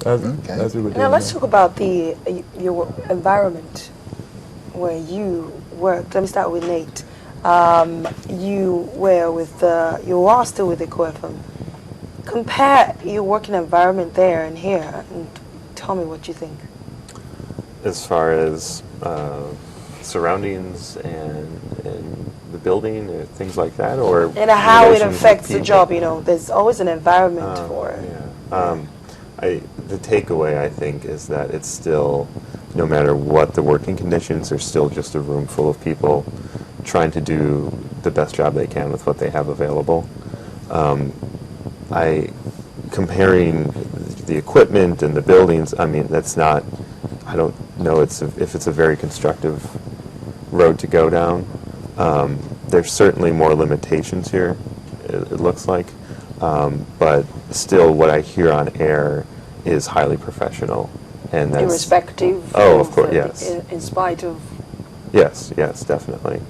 as we were doing. Now let's talk about your environment where you worked. Let me start with Nate. You are still with EcoFM. Compare your working environment there and here, and tell me what you think. As far as surroundings and the building or things like that, or and how it affects the job. There's always an environment for it. Yeah. The takeaway, I think, is that it's still, no matter what the working conditions, there's still just a room full of people trying to do the best job they can with what they have available. Comparing the equipment and the buildings, I mean, that's not, I don't know if it's a very constructive road to go down. There's certainly more limitations here, it looks like, but still what I hear on air is highly professional. And that's irrespective of course, yes. In spite of... Yes, definitely.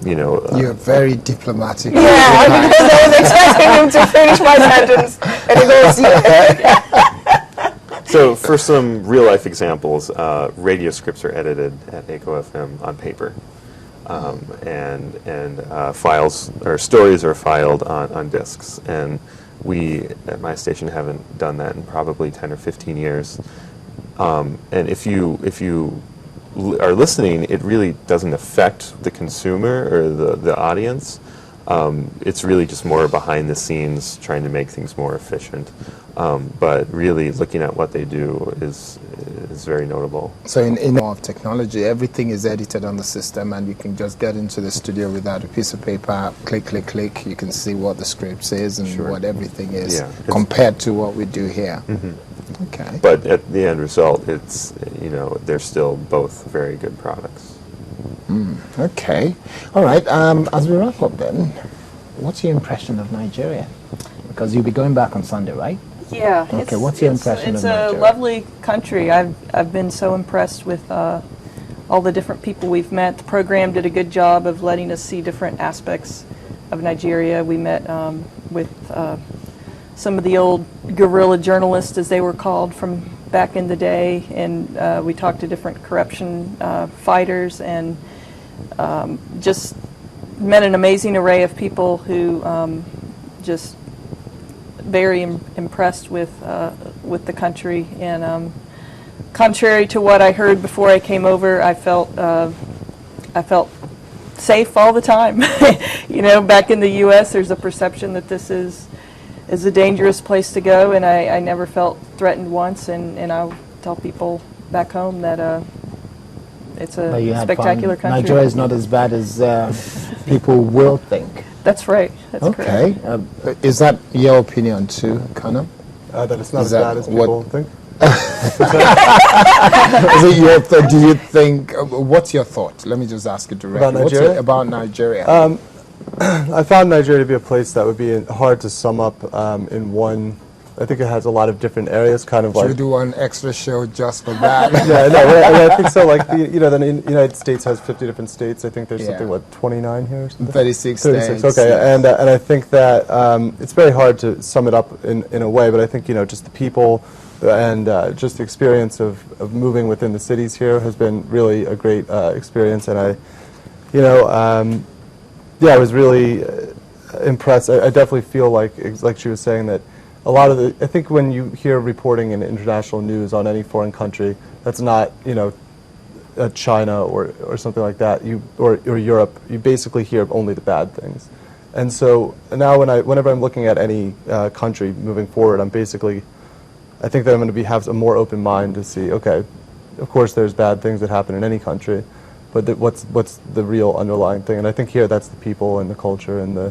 You're very diplomatic. Yeah, because I was expecting him to finish my sentence, and he goes, yeah. So for some real-life examples, radio scripts are edited at EcoFM on paper, and files or stories are filed on discs. And we at my station haven't done that in probably 10 or 15 years. And if you are listening, it really doesn't affect the consumer or the audience. It's really just more behind the scenes, trying to make things more efficient. But really, looking at what they do is very notable. So in of technology, everything is edited on the system, and you can just get into the studio without a piece of paper, click, click, click. You can see what the script says and what everything is compared to what we do here. Mm-hmm. Okay. But at the end result, it's, they're still both very good products. Okay. All right. As we wrap up then, what's your impression of Nigeria? Because you'll be going back on Sunday, right? Yeah. Okay. What's your impression of Nigeria? It's a lovely country. I've been so impressed with all the different people we've met. The program did a good job of letting us see different aspects of Nigeria. We met with some of the old guerrilla journalists, as they were called, from back in the day, and we talked to different corruption fighters, and just met an amazing array of people who just very impressed with the country. And contrary to what I heard before I came over, I felt safe all the time. Back in the U.S., there's a perception that this is a dangerous place to go, and I never felt threatened once, and I'll tell people back home that it's a spectacular country. Nigeria is not as bad as people will think. That's right. That's correct. Is that your opinion too, Connor? That it's not as bad as people think? Is it your thought? Do you think, what's your thought? Let me just ask you directly. About Nigeria? About Nigeria. I found Nigeria to be a place that would be hard to sum up in one. I think it has a lot of different areas, kind of like... Should we do one extra show just for that? I think so. Like, the United States has 50 different states. I think there's something, 29 here or something? 36 states. Okay, and I think that it's very hard to sum it up in a way, but I think, just the people and just the experience of moving within the cities here has been really a great experience, and I was really impressed. I definitely feel like she was saying, that a lot of I think when you hear reporting in international news on any foreign country, that's not, China or something like that, or Europe, you basically hear only the bad things. And so now whenever I'm looking at any country moving forward, I think that I'm going to have a more open mind to see, okay, of course there's bad things that happen in any country, but what's the real underlying thing? And I think here that's the people and the culture and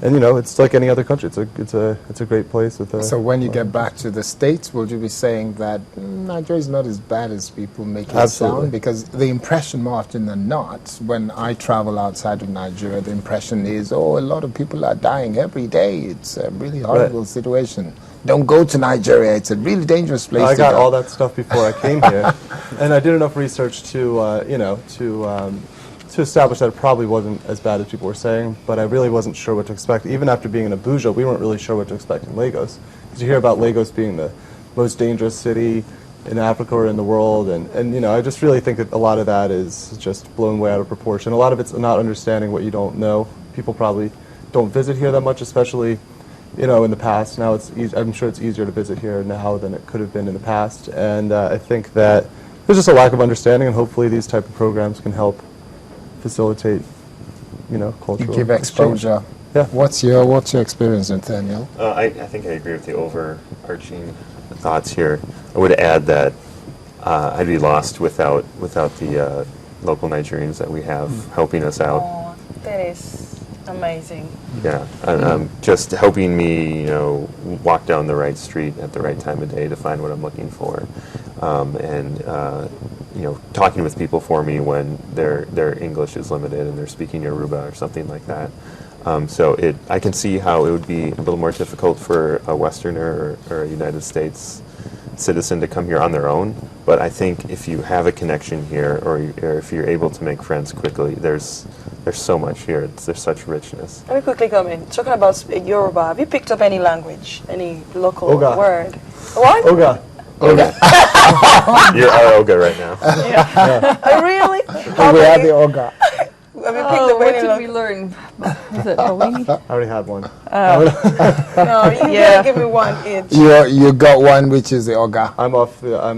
it's like any other country. It's a great place with. So when you get back to the States, will you be saying that Nigeria is not as bad as people make it sound? Because the impression, more often than not, when I travel outside of Nigeria, the impression is, a lot of people are dying every day. It's a really horrible situation. Don't go to Nigeria. It's a really dangerous place to go. I got all that stuff before I came here, and I did enough research to establish that it probably wasn't as bad as people were saying, but I really wasn't sure what to expect. Even after being in Abuja, we weren't really sure what to expect in Lagos. Because you hear about Lagos being the most dangerous city in Africa or in the world, and you know, I just really think that a lot of that is just blown way out of proportion. A lot of it's not understanding what you don't know. People probably don't visit here that much, especially, you know, in the past. Now I'm sure it's easier to visit here now than it could have been in the past, and I think that there's just a lack of understanding, and hopefully these type of programs can help facilitate, you know, cultural Give exchange. exposure. Yeah. What's your experience, Nathaniel? I think I agree with the overarching thoughts here. I would add that I'd be lost without the local Nigerians that we have helping us out. Oh, that is amazing. Yeah, and just helping me, you know, walk down the right street at the right time of day to find what I'm looking for, and you know, talking with people for me when their English is limited and they're speaking Yoruba or something like that. So I can see how it would be a little more difficult for a Westerner or a United States citizen to come here on their own. But I think if you have a connection here, or if you're able to make friends quickly, there's so much here. There's such richness. Let me quickly come in. Talking about Yoruba, have you picked up any language, any local Oga. word? What? Oga. Okay. You're our Oga right now. Oh, really? How We have many? the Oga. Have you picked Oh, up what any did we local? learn? Was it Bawini? I already had one. No, you Yeah. gotta give me one each. You got one, which is the Oga. I'm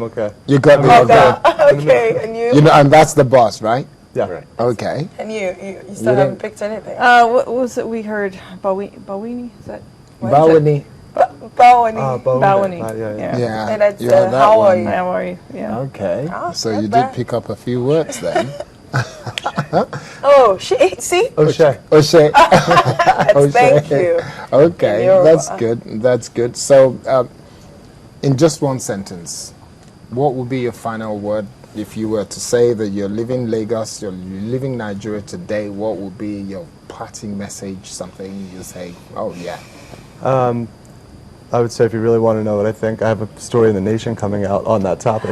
okay. You got the Oga. Okay, and you? You know, and that's the boss, right? Yeah. Right. Okay. And you still You haven't don't- picked anything? What was it we heard? Bawini? Is that? what is it? Bawani. Bawani. Bawini. Yeah. Yeah. And that's, you have that how are one. you? How are you? Yeah. Okay. Ah, So not you bad. did pick up a few words then. Oh, see? O'Shea. O'Shea. Thank you. Okay, In Yoruba. that's good. That's good. So, in just one sentence, what would be your final word if you were to say that you're leaving Lagos, you're leaving Nigeria today? What would be your parting message? Something you say, oh yeah. I would say if you really want to know what I think, I have a story in The Nation coming out on that topic.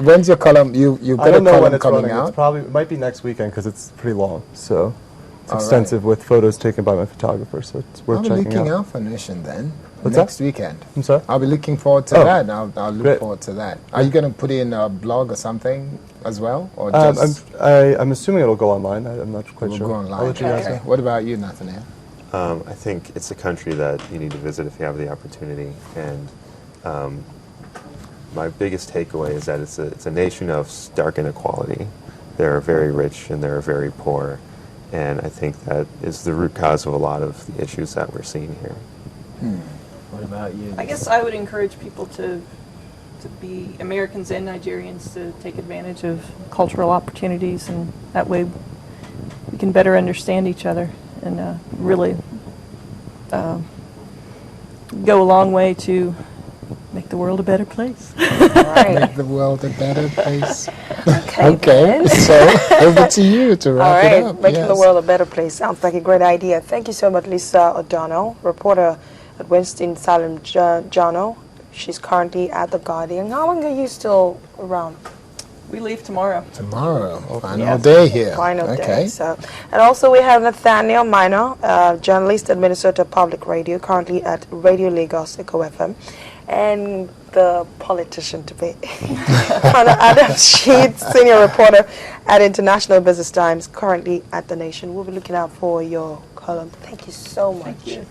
When's your column? You've I got a don't know when column it's coming running. out. It might be next weekend because it's pretty long. So it's All right. extensive with photos taken by my photographer. So it's worth I'll be checking looking out. out for Nation then. What's next weekend. I'm sorry? I'll be looking forward to Oh. that. And I'll look Great. forward to that. Are you going to put in a blog or something as well, or just I'm assuming it'll go online. I'm not quite will sure. go I'll online? let you guys Okay. know. What about you, Nathaniel? I think it's a country that you need to visit if you have the opportunity. And my biggest takeaway is that it's a nation of stark inequality. There are very rich and there are very poor. And I think that is the root cause of a lot of the issues that we're seeing here. What about you? I guess I would encourage people to be Americans and Nigerians to take advantage of cultural opportunities, and that way we can better understand each other and really go a long way to make the world a better place. Make the world a better place. Okay. Okay, so over to you to All wrap right, it up. making the Yes. world a better place sounds like a great idea. Thank you so much, Lisa O'Donnell, reporter at Winston-Salem Journal. She's currently at The Guardian. How long are you still around? We leave tomorrow. Tomorrow, final Yeah. day here. Final okay. day. So, and also we have Nathaniel Minor, journalist at Minnesota Public Radio, currently at Radio Lagos, Echo FM, and the politician to be, Hannah Adam Sheets, senior reporter at International Business Times, currently at The Nation. We'll be looking out for your column. Thank you so much. Thank you.